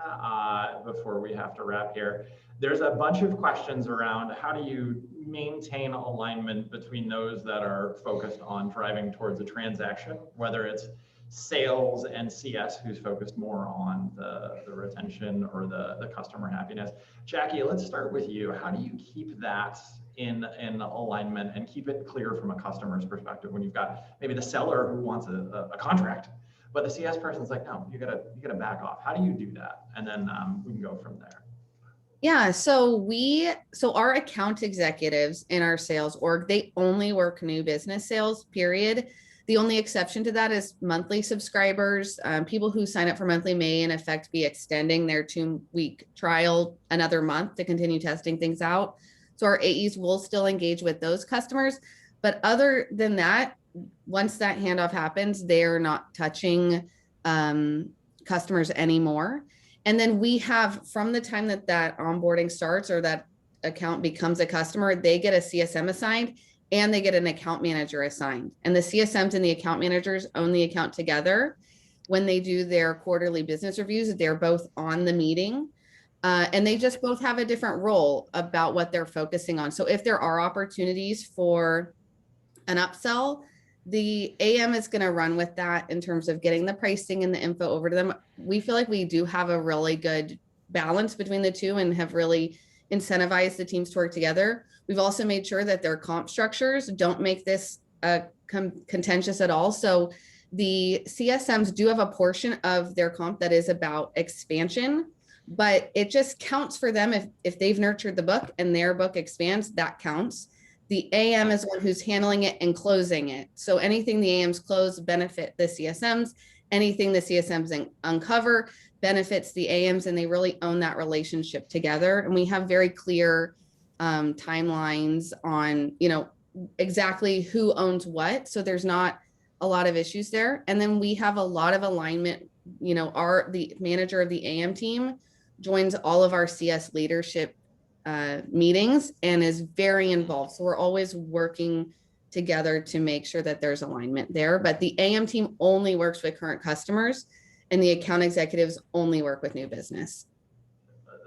before we have to wrap here. There's a bunch of questions around how do you maintain alignment between those that are focused on driving towards a transaction, whether it's sales and CS who's focused more on the retention or the customer happiness. Jackie, let's start with you. How do you keep that in alignment and keep it clear from a customer's perspective when you've got maybe the seller who wants a contract, but the CS person's like, no, you gotta back off. How do you do that? And then we can go from there. Yeah, so our account executives in our sales org, they only work new business sales, period. The only exception to that is monthly subscribers. People who sign up for monthly may in effect be extending their 2-week trial another month to continue testing things out. So our AEs will still engage with those customers. But other than that, once that handoff happens, they're not touching customers anymore. And then we have, from the time that onboarding starts or that account becomes a customer, they get a CSM assigned and they get an account manager assigned. And the CSMs and the account managers own the account together. When they do their quarterly business reviews, they're both on the meeting. And they just both have a different role about what they're focusing on. So if there are opportunities for an upsell, the AM is going to run with that in terms of getting the pricing and the info over to them. We feel like we do have a really good balance between the two and have really incentivized the teams to work together. We've also made sure that their comp structures don't make this contentious at all. So the CSMs do have a portion of their comp that is about expansion, but it just counts for them if they've nurtured the book and their book expands, that counts. The AM is one who's handling it and closing it. So anything the AMs close benefit the CSMs. Anything the CSMs uncover benefits the AMs, and they really own that relationship together. And we have very clear timelines on, exactly who owns what. So there's not a lot of issues there. And then we have a lot of alignment. The manager of the AM team joins all of our CS leadership meetings and is very involved. So we're always working together to make sure that there's alignment there. But the AM team only works with current customers and the account executives only work with new business.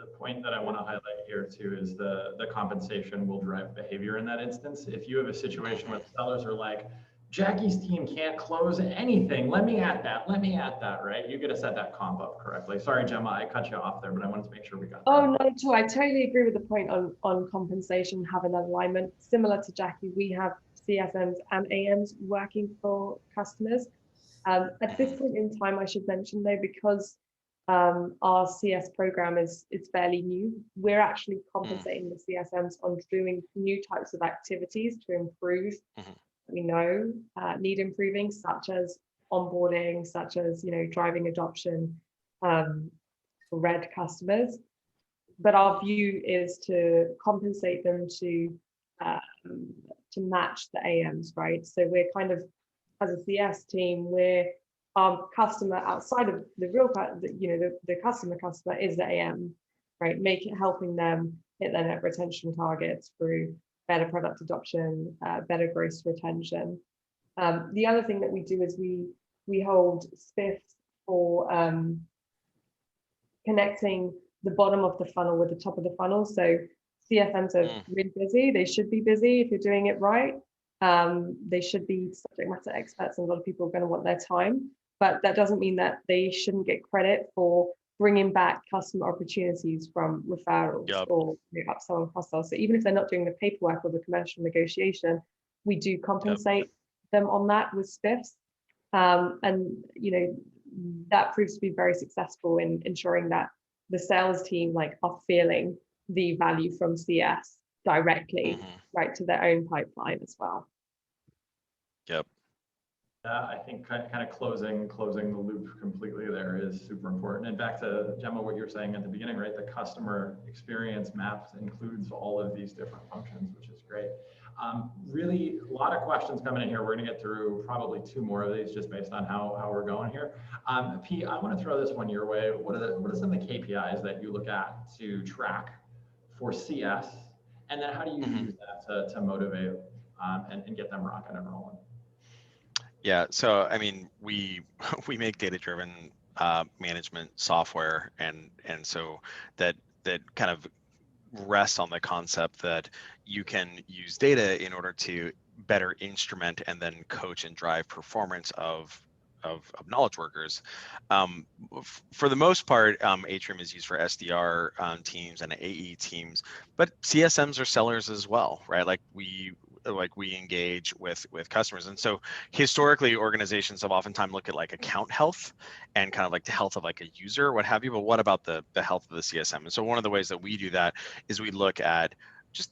The point that I want to highlight here too is the compensation will drive behavior in that instance. If you have a situation where the sellers are like, Jackie's team can't close anything. Let me add that, right? You got to set that comp up correctly. Sorry, Gemma, I cut you off there, but I wanted to make sure we got that. Oh, no, too. I totally agree with the point on compensation, having alignment. Similar to Jackie, we have CSMs and AMs working for customers. At this point in time, I should mention though, because our CS program it's fairly new. We're actually compensating the CSMs on doing new types of activities to improve. We know need improving, such as onboarding, such as driving adoption for red customers. But our view is to compensate them to match the AMs, right? So we're kind of, as a CS team, we're our customer outside of the real, the customer is the AM, right? Helping them hit their net retention targets through better product adoption, better gross retention. The other thing that we do is we hold spiffs for connecting the bottom of the funnel with the top of the funnel. So CFMs are really busy. They should be busy if you're doing it right. They should be subject matter experts, and a lot of people are going to want their time. But that doesn't mean that they shouldn't get credit for bringing back customer opportunities from referrals or upsell and cross-sell. So even if they're not doing the paperwork or the commercial negotiation, we do compensate them on that with spiffs. And that proves to be very successful in ensuring that the sales team are feeling the value from CS directly right to their own pipeline as well. Yep. I think kind of closing the loop completely there is super important. And back to Gemma, what you're saying at the beginning, right? The customer experience maps includes all of these different functions, which is great. Really, a lot of questions coming in here. We're going to get through probably 2 more of these just based on how we're going here. Pete, I want to throw this one your way. What are some of the KPIs that you look at to track for CS? And then how do you use that to motivate and get them rocking and rolling? Yeah, so I mean, we make data-driven management software, and so that kind of rests on the concept that you can use data in order to better instrument and then coach and drive performance of knowledge workers. For the most part, Atrium is used for SDR teams and AE teams, but CSMs are sellers as well, right? Like we engage with customers. And so historically, organizations have oftentimes looked at account health and kind of the health of a user, what have you, but what about the health of the CSM? And so one of the ways that we do that is we look at just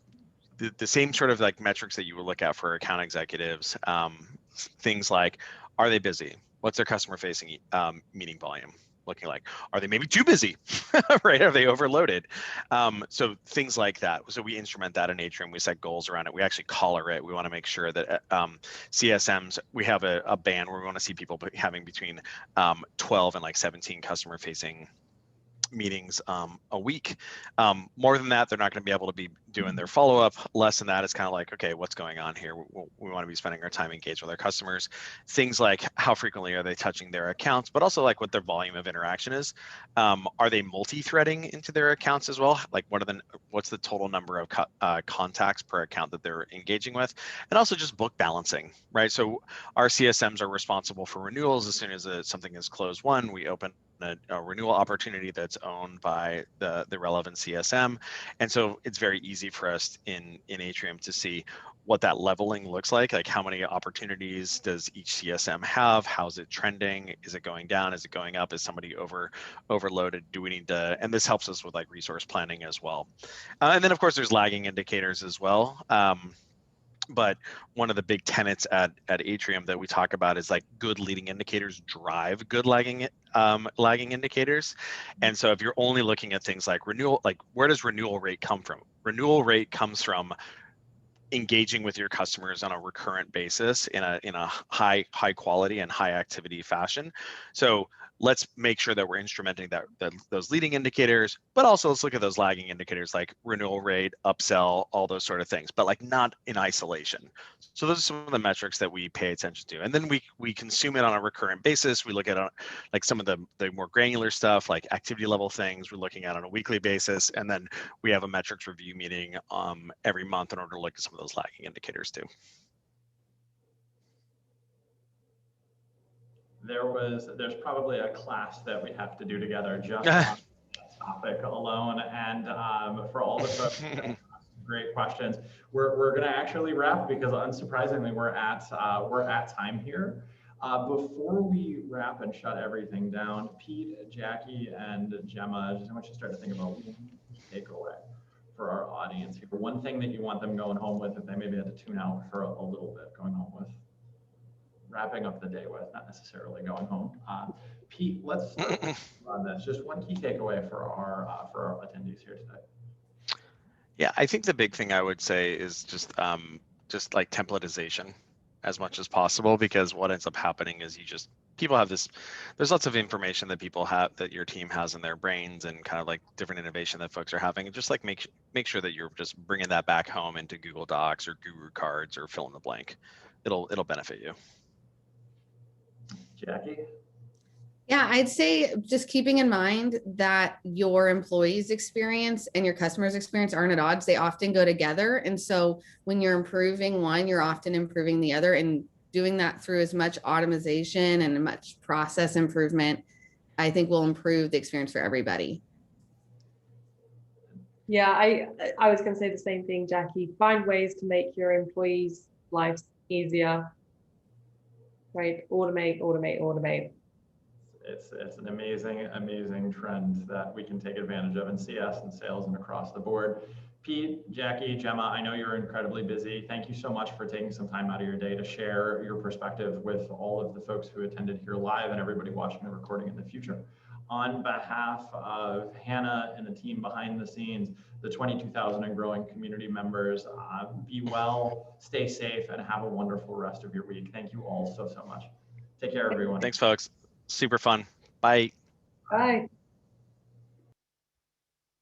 the same sort of metrics that you would look at for account executives, things like, are they busy? What's their customer facing meeting volume looking like? Are they maybe too busy, right? Are they overloaded? So things like that. So we instrument that in Atrium. We set goals around it. We actually collar it. We want to make sure that CSMs, we have a band where we want to see people having between 12 and 17 customer facing meetings a week. More than that, they're not going to be able to be doing their follow-up. Less than that, it's kind of okay, what's going on here? We want to be spending our time engaged with our customers. Things like how frequently are they touching their accounts, but also what their volume of interaction is. Are they multi-threading into their accounts as well? What's the total number of contacts per account that they're engaging with? And also just book balancing, right? So our CSMs are responsible for renewals. As soon as something is closed won, we open a renewal opportunity that's owned by the relevant CSM. And so it's very easy for us in Atrium to see what that leveling looks like how many opportunities does each CSM have? How's it trending? Is it going down? Is it going up? Is somebody overloaded? Do we need to, and this helps us with resource planning as well. And then of course there's lagging indicators as well. But one of the big tenets at Atrium that we talk about is good leading indicators drive good lagging indicators. And so if you're only looking at things like renewal, where does renewal rate come from? Renewal rate comes from engaging with your customers on a recurrent basis in a high quality and high activity fashion. So let's make sure that we're instrumenting those leading indicators, but also let's look at those lagging indicators like renewal rate, upsell, all those sort of things, but not in isolation. So those are some of the metrics that we pay attention to. And then we consume it on a recurrent basis. We look at some of the more granular stuff, like activity level things we're looking at on a weekly basis. And then we have a metrics review meeting every month in order to look at some of those lagging indicators too. There's probably a class that we have to do together just on that topic alone. And for all the folks, great questions. We're going to actually wrap because unsurprisingly we're at time here. Before we wrap and shut everything down, Pete, Jackie, and Gemma, I want you to start to think about one takeaway for our audience here. One thing that you want them going home with, if they maybe had to tune out for a little bit, going home with, wrapping up the day with, not necessarily going home. Pete, let's start on this. Just one key takeaway for our attendees here today. Yeah, I think the big thing I would say is just like templatization as much as possible, because what ends up happening is people have this, there's lots of information that people have, that your team has in their brains, and kind of like different innovation that folks are having, and just like make sure that you're just bringing that back home into Google Docs or Guru Cards or fill in the blank. It'll benefit you. Jackie? Yeah, I'd say just keeping in mind that your employees' experience and your customers' experience aren't at odds. They often go together. And so when you're improving one, you're often improving the other, and doing that through as much automation and much process improvement, I think will improve the experience for everybody. Yeah, I was going to say the same thing, Jackie. Find ways to make your employees' lives easier. Right? Automate, automate, automate. It's an amazing trend that we can take advantage of in CS and sales and across the board. Pete, Jackie, Gemma, I know you're incredibly busy. Thank you so much for taking some time out of your day to share your perspective with all of the folks who attended here live and everybody watching the recording in the future. On behalf of Hannah and the team behind the scenes, the 22,000 and growing community members, be well, stay safe, and have a wonderful rest of your week. Thank you all so much. Take care, everyone. Thanks, folks. Super fun. Bye. Bye.